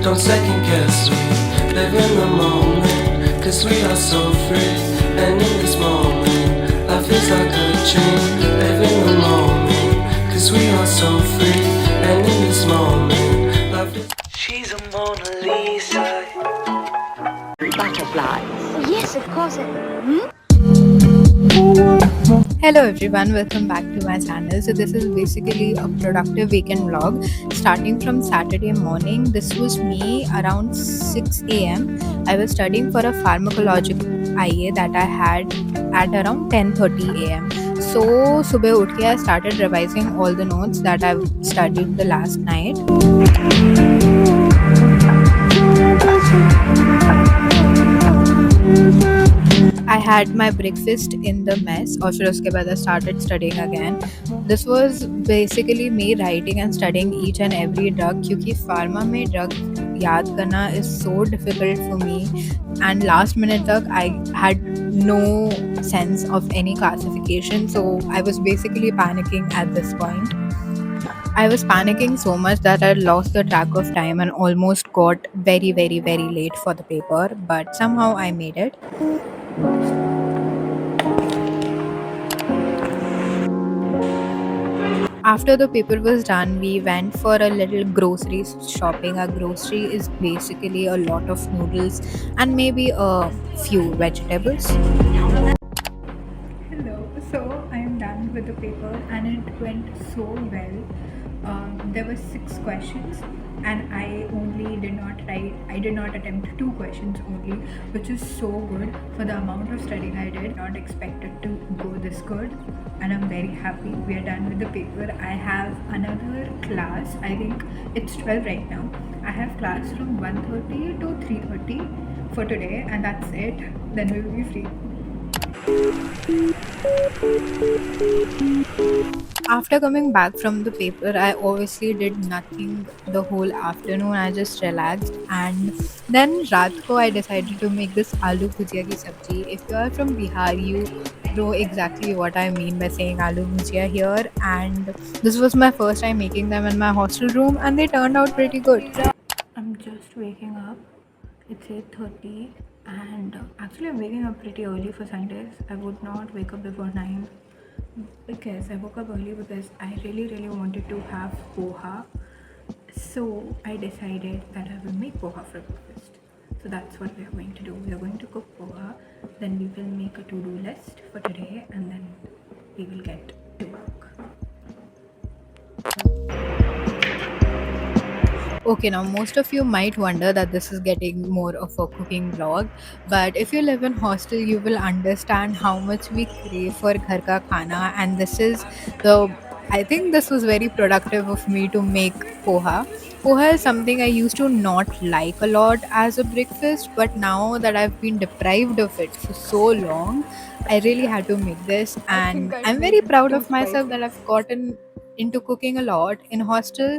Don't second guess, we live in the moment, cause we are so free. And in this moment, life is like a dream. Live in the moment, cause we are so free. And in this moment, life is. She's a Mona Lisa. Butterfly. Yes, of course. Hello everyone, welcome back to my channel. So this is basically a productive weekend vlog starting from Saturday morning. This was me around 6 a.m. I was studying for a pharmacological IA that I had at around 10:30 a.m. So subah uthe I started revising all the notes that I've studied the last night. I had my breakfast in the mess और फिर उसके बाद I started studying again. This was basically me writing and studying each and every drug क्योंकि pharma में drug याद करना is so difficult for me and last minute तक I had no sense of any classification, so I was basically panicking at this point. I was panicking so much that I lost the track of time and almost got very late for the paper, but somehow I made it. After the paper was done, we went for a little grocery shopping. A grocery is basically a lot of noodles and maybe a few vegetables. Hello, so I am done with the paper and it went so well. There were 6 questions and I did not attempt 2 questions only, which is so good for the amount of studying I did. Not expected to go this good and I'm very happy. We are done with the paper. I have another class, I think it's 12 right now. I have class from 1:30 to 3:30 for today and that's it. Then we will be free. After coming back from the paper, I obviously did nothing the whole afternoon. I just relaxed and then raat ko I decided to make this aloo bhujia ki sabji. If you are from Bihar, you know exactly what I mean by saying aloo bhujia here, and this was my first time making them in my hostel room and they turned out pretty good. I'm just waking up. It's 8:30 and actually I'm waking up pretty early for Sundays. I would not wake up before 9 because I woke up early because I really wanted to have poha. So I decided that I will make poha for breakfast. So that's what we are going to do. We are going to cook poha, then we will make a to-do list for today and then we will get to work. Okay, now most of you might wonder that this is getting more of a cooking vlog, but if you live in hostel, you will understand how much we crave for ghar ka khana, and I think this was very productive of me to make poha. Poha is something I used to not like a lot as a breakfast, but now that I've been deprived of it for so long, I really had to make this, and I'm very proud of myself that I've gotten into cooking a lot in hostel,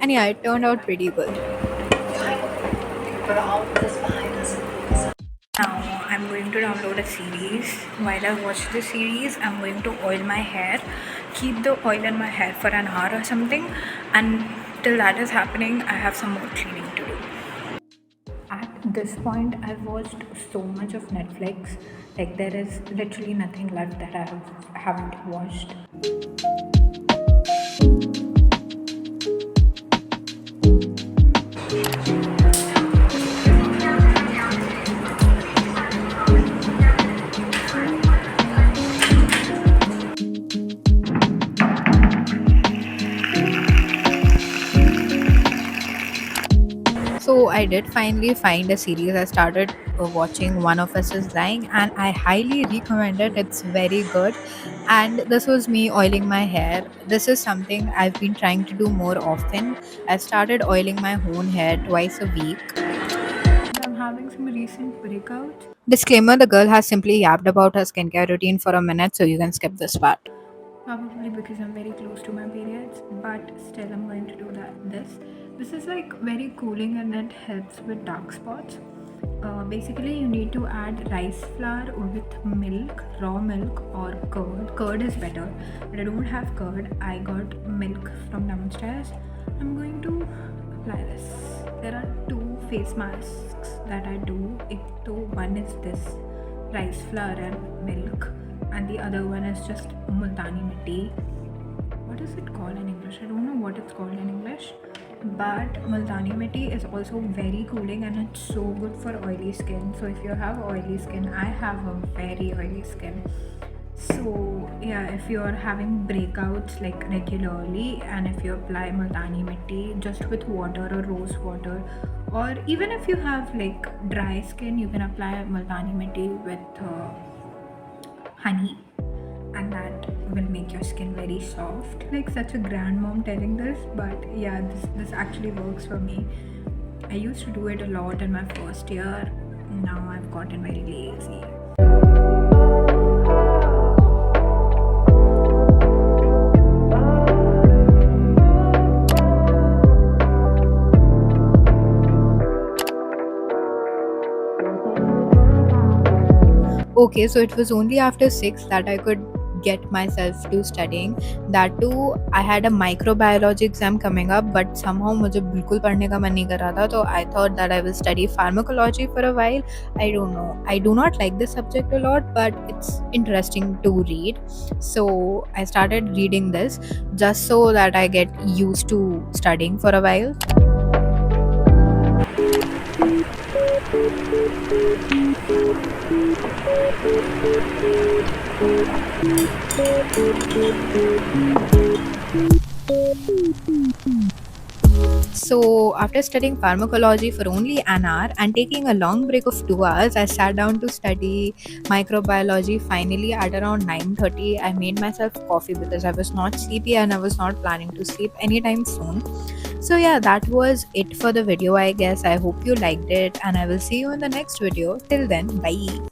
and yeah, it turned out pretty good. Now I'm going to download a series. While I watch the series, I'm going to oil my hair, keep the oil in my hair for an hour or something, and till that is happening, I have some more cleaning to do. At this point, I've watched so much of Netflix, like there is literally nothing left that haven't watched. So I did finally find a series. I started watching One of Us is Dying and I highly recommend it. It's very good. And this was me oiling my hair. This is something I've been trying to do more often. I started oiling my own hair twice a week. I'm having some recent breakouts. Disclaimer, the girl has simply yapped about her skincare routine for a minute, so you can skip this part. Probably because I'm very close to my periods, but still I'm going to do this is like very cooling and it helps with dark spots. Basically you need to add rice flour with milk, raw milk or curd is better, but I don't have curd. I got milk from downstairs. I'm going to apply this. There are 2 face masks that I do, one is this rice flour and milk, and the other one is just multani mitti. What is it called in English? I don't know what it's called in English. But multani mitti is also very cooling and it's so good for oily skin. So if you have oily skin, I have a very oily skin. So yeah, if you're having breakouts like regularly, and if you apply multani mitti just with water or rose water, or even if you have like dry skin, you can apply multani mitti with honey, and that will make your skin very soft. Like such a grandmom telling this, but yeah, this actually works for me. I used to do it a lot in my first year. Now I've gotten very lazy. Okay, so it was only after 6 that I could get myself to studying. That too, I had a microbiology exam coming up, but somehow मुझे बिल्कुल पढ़ने का मन नहीं कर रहा था. So I thought that I will study pharmacology for a while. I don't know. I do not like this subject a lot, but it's interesting to read. So I started reading this just so that I get used to studying for a while. So, after studying pharmacology for only an hour and taking a long break of 2 hours, I sat down to study microbiology. Finally, at around 9:30, I made myself coffee because I was not sleepy and I was not planning to sleep anytime soon. So, yeah, that was it for the video, I guess. I hope you liked it, and I will see you in the next video. Till then, bye.